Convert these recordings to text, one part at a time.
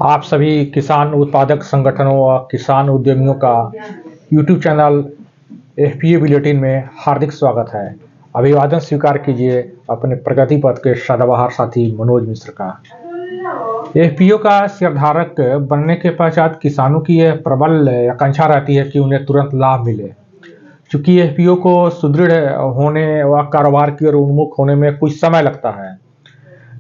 आप सभी किसान उत्पादक संगठनों व किसान उद्यमियों का यूट्यूब चैनल एफपीओ बुलेटिन में हार्दिक स्वागत है। अभिवादन स्वीकार कीजिए अपने प्रगति पथ के सदाबहार साथी मनोज मिश्र का। एफपीओ का शेयरधारक बनने के पश्चात किसानों की यह प्रबल आकांक्षा रहती है कि उन्हें तुरंत लाभ मिले। चूंकि एफपीओ को सुदृढ़ होने व कारोबार की ओर उन्मुख होने में कुछ समय लगता है,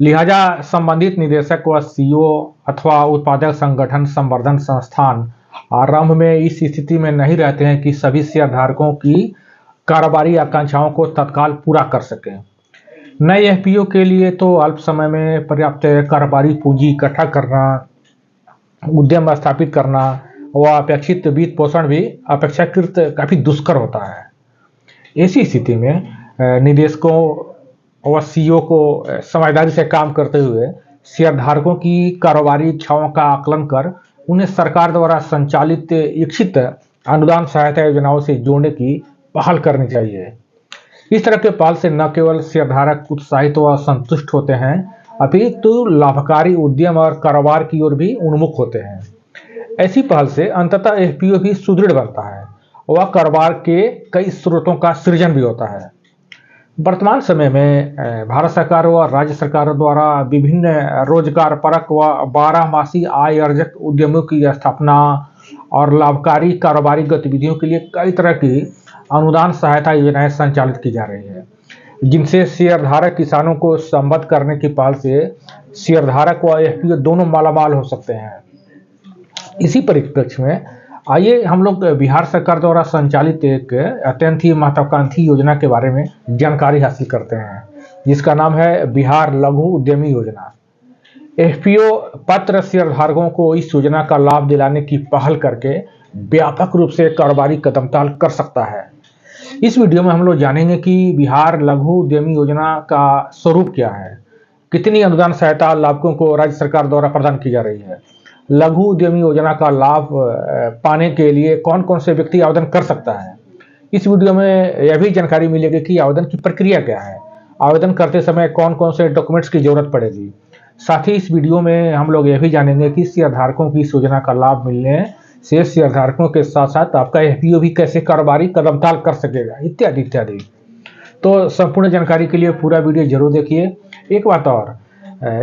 लिहाजा संबंधित निदेशक व सीईओ अथवा उत्पादक संगठन संवर्धन संस्थान आरंभ में इस स्थिति में नहीं रहते हैं कि सभी शेयरधारकों की कारोबारी आकांक्षाओं को तत्काल पूरा कर सकें। नए एफपीओ के लिए तो अल्प समय में पर्याप्त कारोबारी पूंजी इकट्ठा करना, उद्यम स्थापित करना व अपेक्षित वित्त पोषण भी अपेक्षाकृत काफी दुष्कर होता है। ऐसी स्थिति में निदेशकों और सीईओ को समझदारी से काम करते हुए शेयरधारकों की कारोबारी इच्छाओं का आकलन कर उन्हें सरकार द्वारा संचालित इच्छित अनुदान सहायता योजनाओं से जोड़ने की पहल करनी चाहिए। इस तरह के पहल से न केवल शेयरधारक उत्साहित व संतुष्ट होते हैं, अपितु लाभकारी उद्यम और कारोबार की ओर भी उन्मुख होते हैं। ऐसी पहल से अंततः एफपीओ भी सुदृढ़ बनता है व कारोबार के कई स्रोतों का सृजन भी होता है। वर्तमान समय में भारत सरकार व राज्य सरकारों द्वारा विभिन्न रोजगार परक व 12 मासी आय अर्जक उद्यमों की स्थापना और लाभकारी कारोबारी गतिविधियों के लिए कई तरह की अनुदान सहायता योजनाएं संचालित की जा रही है, जिनसे शेयरधारक किसानों को संबद्ध करने की पहल से शेयरधारक व एफपीओ दोनों मालामाल हो सकते हैं। इसी परिप्रेक्ष्य में आइए हम लोग बिहार सरकार द्वारा संचालित एक अत्यंत ही महत्वाकांक्षी योजना के बारे में जानकारी हासिल करते हैं, जिसका नाम है बिहार लघु उद्यमी योजना। एफपीओ पात्र शेयरधारकों को इस योजना का लाभ दिलाने की पहल करके व्यापक रूप से कारोबारी कदमताल कर सकता है। इस वीडियो में हम लोग जानेंगे कि बिहार लघु उद्यमी योजना का स्वरूप क्या है, कितनी अनुदान सहायता लाभुकों को राज्य सरकार द्वारा प्रदान की जा रही है, लघु उद्यमी योजना का लाभ पाने के लिए कौन कौन से व्यक्ति आवेदन कर सकता है। इस वीडियो में यह भी जानकारी मिलेगी कि आवेदन की प्रक्रिया क्या है, आवेदन करते समय कौन कौन से डॉक्यूमेंट्स की जरूरत पड़ेगी। साथ ही इस वीडियो में हम लोग यह भी जानेंगे कि शेयरधारकों की इस योजना का लाभ मिलने से शेयरधारकों के साथ साथ आपका एफपीओ भी कैसे कारोबारी कदमताल कर सकेगा, इत्यादि इत्यादि। तो संपूर्ण जानकारी के लिए पूरा वीडियो जरूर देखिए। एक बात और,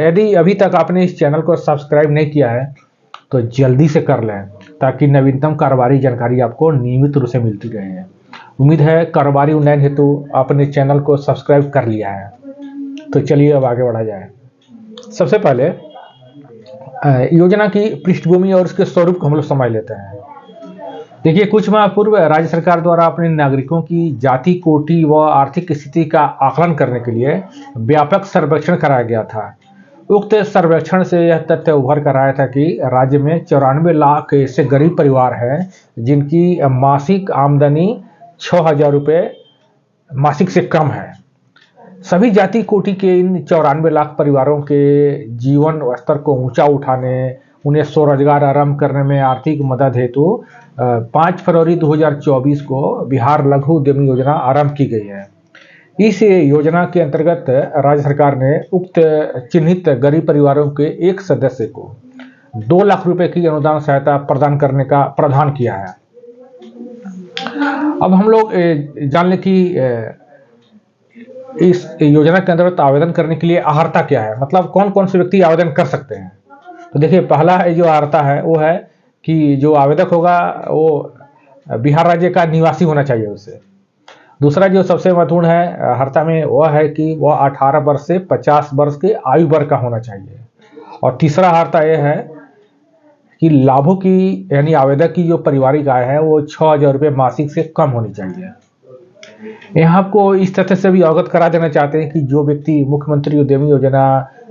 यदि अभी तक आपने इस चैनल को सब्सक्राइब नहीं किया है तो जल्दी से कर लें, ताकि नवीनतम कारोबारी जानकारी आपको नियमित रूप से मिलती रहे। उम्मीद है कारोबारी उन्नयन हेतु आपने चैनल को सब्सक्राइब कर लिया है। तो चलिए अब आगे बढ़ा जाए। सबसे पहले योजना की पृष्ठभूमि और इसके स्वरूप को हम लोग समझ लेते हैं। देखिए, कुछ माह पूर्व राज्य सरकार द्वारा अपने नागरिकों की जाति, कोटि व आर्थिक स्थिति का आकलन करने के लिए व्यापक सर्वेक्षण कराया गया था। उक्त सर्वेक्षण से यह तथ्य उभर कर आया था कि राज्य में 94 लाख ऐसे गरीब परिवार हैं जिनकी मासिक आमदनी 6,000 रुपये मासिक से कम है। सभी जाति कोटि के इन 94 लाख परिवारों के जीवन स्तर को ऊंचा उठाने, उन्हें स्वरोजगार आरंभ करने में आर्थिक मदद हेतु 5 फरवरी 2024 को बिहार लघु उद्यमी योजना आरंभ की गई है। इस योजना के अंतर्गत राज्य सरकार ने उक्त चिन्हित गरीब परिवारों के एक सदस्य को 2 लाख रुपए की अनुदान सहायता प्रदान करने का प्रावधान किया है। अब हम लोग जान लें कि इस योजना के अंतर्गत आवेदन करने के लिए अर्हता क्या है, मतलब कौन कौन से व्यक्ति आवेदन कर सकते हैं। तो देखिए, पहला जो अर्हता है वो है कि जो आवेदक होगा वो बिहार राज्य का निवासी होना चाहिए उसे। दूसरा जो सबसे महत्वपूर्ण है अर्हता में वह है कि वह 18 वर्ष से 50 वर्ष के आयु वर्ग का होना चाहिए। और तीसरा अर्हता यह है कि लाभों की यानी आवेदक की जो पारिवारिक आय है वो 6,000 रुपये मासिक से कम होनी चाहिए। यहाँ आपको इस तथ्य से भी अवगत करा देना चाहते हैं कि जो व्यक्ति मुख्यमंत्री उद्यमी योजना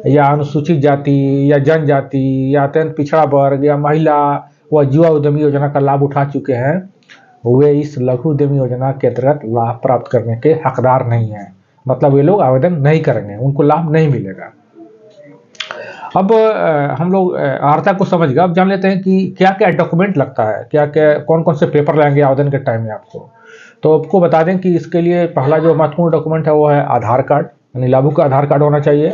या अनुसूचित जाति या जनजाति या अत्यंत पिछड़ा वर्ग या महिला व युवा उद्यमी योजना का लाभ उठा चुके हैं, वे इस लघु उद्यमी योजना के अंतर्गत लाभ प्राप्त करने के हकदार नहीं हैं। मतलब वे लोग आवेदन नहीं करेंगे, उनको लाभ नहीं मिलेगा। अब हम लोग अर्हता को समझ गए। अब जान लेते हैं कि क्या क्या डॉक्यूमेंट लगता है, क्या क्या कौन कौन से पेपर लगेंगे आवेदन के टाइम में आपको। तो आपको बता दें कि इसके लिए पहला जो महत्वपूर्ण डॉक्यूमेंट है वो है आधार कार्ड, यानी लाभुक का आधार कार्ड होना चाहिए।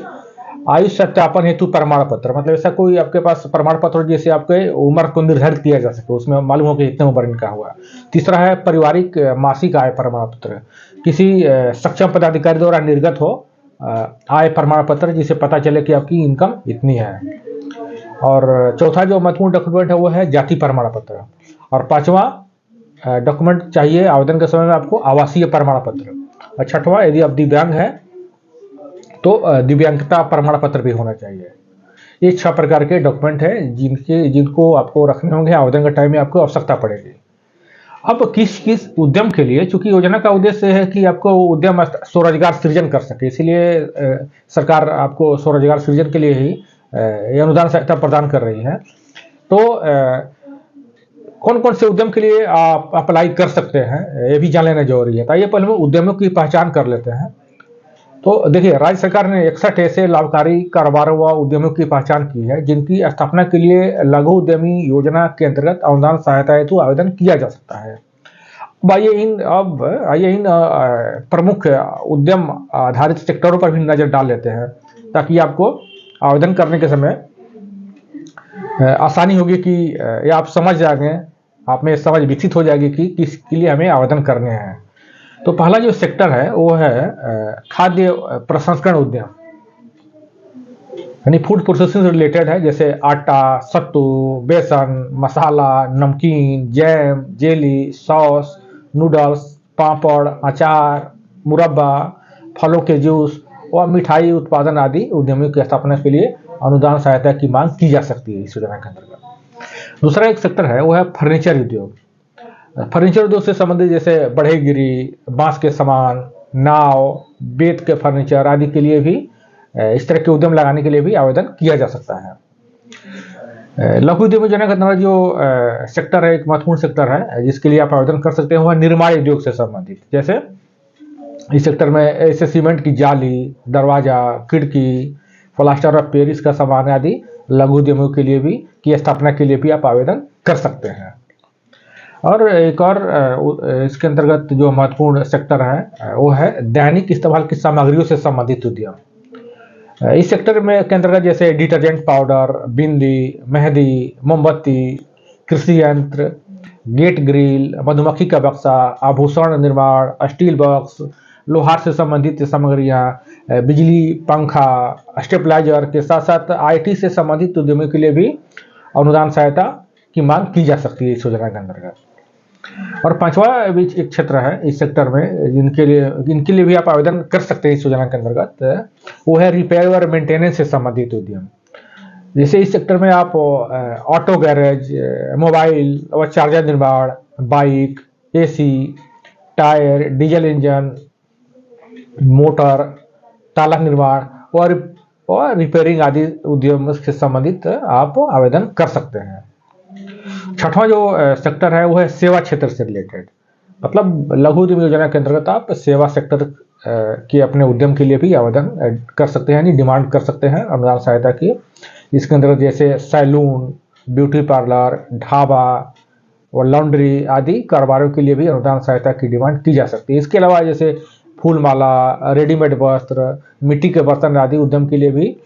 आयु सत्यापन हेतु प्रमाण पत्र, मतलब ऐसा कोई आपके पास प्रमाण पत्र जैसे आपके उम्र को निर्धारित किया जा सके, उसमें मालूम हो कि इतने उम्र इनका हुआ। तीसरा है पारिवारिक मासिक आय प्रमाण पत्र, किसी सक्षम पदाधिकारी द्वारा निर्गत हो आय प्रमाण पत्र जिसे पता चले कि आपकी इनकम इतनी है। और चौथा जो महत्वपूर्ण डॉक्यूमेंट है वो है जाति प्रमाण पत्र। और पांचवा डॉक्यूमेंट चाहिए आवेदन के समय में आपको आवासीय प्रमाण पत्र। और छठवां यदि आप दिव्यांग है तो दिव्यांगता प्रमाण पत्र भी होना चाहिए। ये 6 प्रकार के डॉक्यूमेंट है जिनको आपको रखने होंगे आवेदन के टाइम में आपको आवश्यकता पड़ेगी। अब किस किस उद्यम के लिए, चूंकि योजना का उद्देश्य है कि आपको उद्यम स्वरोजगार सृजन कर सके, इसीलिए सरकार आपको स्वरोजगार सृजन के लिए ही ये अनुदान सहायता प्रदान कर रही है। तो कौन कौन से उद्यम के लिए आप अप्लाई कर सकते हैं ये भी जान लेना जरूरी है। तो आइए पहले उद्यमों की पहचान कर लेते हैं। तो देखिए, राज्य सरकार ने 61 ऐसे लाभकारी कारोबारों व उद्यमियों की पहचान की है जिनकी स्थापना के लिए लघु उद्यमी योजना के अंतर्गत अनुदान सहायता हेतु आवेदन किया जा सकता है। आइए इन प्रमुख उद्यम आधारित सेक्टरों पर भी नजर डाल लेते हैं ताकि आपको आवेदन करने के समय आसानी होगी कि या आप समझ जाएंगे, आप में समझ विकसित हो जाएगी कि किसके लिए हमें आवेदन करने हैं। तो पहला जो सेक्टर है वो है खाद्य प्रसंस्करण उद्यम, यानी फूड प्रोसेसिंग से रिलेटेड है, जैसे आटा, सत्तू, बेसन, मसाला, नमकीन, जैम, जेली, सॉस, नूडल्स, पापड़, अचार, मुरब्बा, फलों के जूस और मिठाई उत्पादन आदि उद्यमियों की स्थापना के लिए अनुदान सहायता की मांग की जा सकती है इस योजना के अंतर्गत। दूसरा एक सेक्टर है वो है फर्नीचर उद्योग। फर्नीचर उद्योग से संबंधित जैसे बढ़ईगिरी, बांस के सामान, नाव, बेत के फर्नीचर आदि के लिए भी इस तरह के उद्यम लगाने के लिए भी आवेदन किया जा सकता है। लघु उद्यम योजना का अंतर्गत जो सेक्टर है, एक महत्वपूर्ण सेक्टर है जिसके लिए आप आवेदन कर सकते हैं, वह निर्माण उद्योग से संबंधित। जैसे इस सेक्टर में ऐसे सीमेंट की जाली, दरवाजा, खिड़की, प्लास्टर ऑफ पेरिस का सामान आदि लघु उद्यमियों के लिए भी की स्थापना के लिए भी आप आवेदन कर सकते हैं। और एक और इसके अंतर्गत जो महत्वपूर्ण सेक्टर है वो है दैनिक इस्तेमाल की सामग्रियों से संबंधित उद्यम। इस सेक्टर में के अंतर्गत जैसे डिटर्जेंट पाउडर, बिंदी, मेहंदी, मोमबत्ती, कृषि यंत्र, गेट ग्रिल, मधुमक्खी का बक्सा, आभूषण निर्माण, स्टील बॉक्स, लोहार से संबंधित सामग्रियां, बिजली, पंखा, स्टेबलाइजर के साथ साथ IT से संबंधित उद्यमियों के लिए भी अनुदान सहायता की मांग की जा सकती है इस योजना के अंतर्गत। और पांचवा एक क्षेत्र है इस सेक्टर में जिनके लिए भी आप आवेदन कर सकते हैं इस योजना के अंतर्गत, वो है रिपेयर और मेंटेनेंस से संबंधित उद्यम। जैसे इस सेक्टर में आप ऑटो गैरेज, मोबाइल और चार्जर निर्माण, bike, AC, tyre, diesel engine, motor, ताला निर्माण और रिपेयरिंग आदि उद्यम से संबंधित आप आवेदन कर सकते हैं। छठवां जो सेक्टर है वो है सेवा क्षेत्र से रिलेटेड, मतलब लघु उद्यम योजना के अंतर्गत आप सेवा सेक्टर के अपने उद्यम के लिए भी आवेदन कर सकते हैं, यानी डिमांड कर सकते हैं अनुदान सहायता की। इसके अंतर्गत जैसे सैलून, ब्यूटी पार्लर, ढाबा और लॉन्ड्री आदि कारोबारों के लिए भी अनुदान सहायता की डिमांड की जा सकती है। इसके अलावा जैसे फूलमाला, रेडीमेड वस्त्र, मिट्टी के बर्तन आदि उद्यम के लिए भी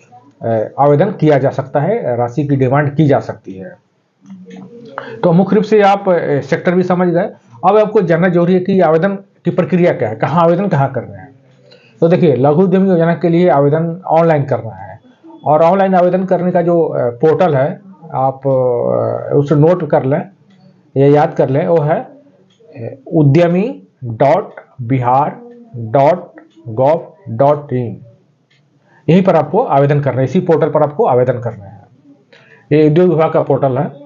आवेदन किया जा सकता है, राशि की डिमांड की जा सकती है। तो मुख्य रूप से आप सेक्टर भी समझ गए। अब आपको जानना जरूरी है कि आवेदन की प्रक्रिया क्या है, आवेदन कहाँ करना है। तो देखिए, लघु उद्यमी योजना के लिए आवेदन ऑनलाइन करना है और ऑनलाइन आवेदन करने का जो पोर्टल है आप उसे नोट कर लें या याद कर लें, वो है udyami.bihar.gov.in। यहीं पर आपको आवेदन करना है, इसी पोर्टल पर आपको आवेदन करना है। ये उद्योग विभाग का पोर्टल है।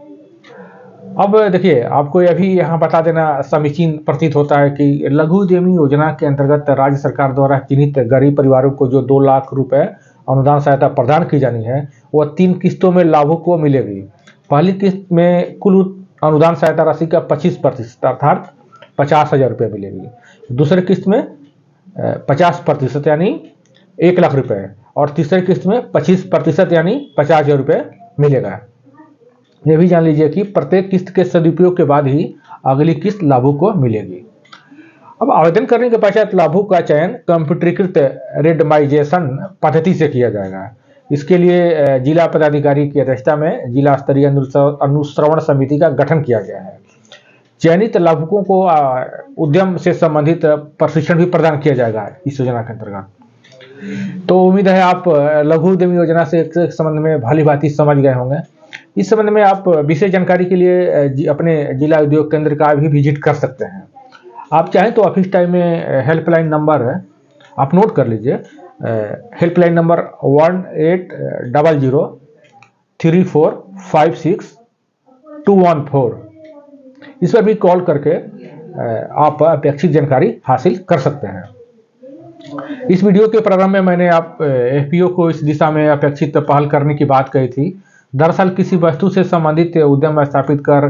अब देखिए, आपको यह भी यहाँ बता देना समीचीन प्रतीत होता है कि लघु उद्यमी योजना के अंतर्गत राज्य सरकार द्वारा चिन्हित गरीब परिवारों को जो 2 लाख रुपए अनुदान सहायता प्रदान की जानी है वह 3 किस्तों में लाभुक को मिलेगी। पहली किस्त में कुल अनुदान सहायता राशि का 25% अर्थात 50,000 रुपये मिलेगी। दूसरी किस्त में 50% यानी 1 लाख रुपए और तीसरी किस्त में 25% यानी 50,000 रुपये मिलेगा। यह भी जान लीजिए कि प्रत्येक किस्त के सदुपयोग के बाद ही अगली किस्त लाभुक को मिलेगी। अब आवेदन करने के पश्चात लाभुक का चयन कंप्यूटरीकृत रेंडमाइजेशन पद्धति से किया जाएगा। इसके लिए जिला पदाधिकारी की अध्यक्षता में जिला स्तरीय अनुश्रवण समिति का गठन किया गया है। चयनित लाभुकों को उद्यम से संबंधित प्रशिक्षण भी प्रदान किया जाएगा इस योजना के अंतर्गत। तो उम्मीद है आप लघु उद्यम योजना से संबंध में भली भांति समझ गए होंगे। इस संबंध में आप विशेष जानकारी के लिए अपने जिला उद्योग केंद्र का भी विजिट कर सकते हैं। आप चाहें तो ऑफिस टाइम में हेल्पलाइन नंबर है, आप नोट कर लीजिए। हेल्पलाइन नंबर 18003456 इस पर भी कॉल करके आप अपेक्षित जानकारी हासिल कर सकते हैं। इस वीडियो के प्रारंभ में मैंने आप एफपीओ को इस दिशा में अपेक्षित पहल करने की बात कही थी। दरअसल किसी वस्तु से संबंधित उद्यम स्थापित कर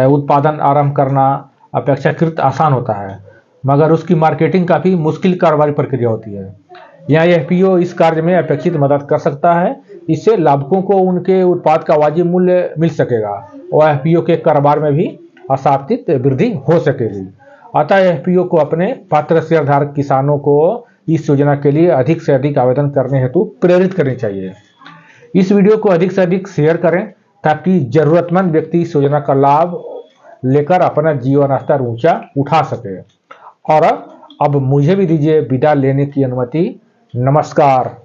उत्पादन आरंभ करना अपेक्षाकृत आसान होता है, मगर उसकी मार्केटिंग काफ़ी मुश्किल कारोबारी प्रक्रिया होती है। यहाँ एफपीओ इस कार्य में अपेक्षित मदद कर सकता है। इससे लाभुकों को उनके उत्पाद का वाजिब मूल्य मिल सकेगा और एफपीओ के कारोबार में भी अशाब्दिक वृद्धि हो सकेगी। अतः एफपीओ को अपने पात्र शेयरधारक किसानों को इस योजना के लिए अधिक से अधिक आवेदन करने हेतु प्रेरित करनी चाहिए। इस वीडियो को अधिक से अधिक शेयर करें ताकि जरूरतमंद व्यक्ति इस योजना का लाभ लेकर अपना जीवन स्तर ऊंचा उठा सके। और अब मुझे भी दीजिए विदा लेने की अनुमति। नमस्कार।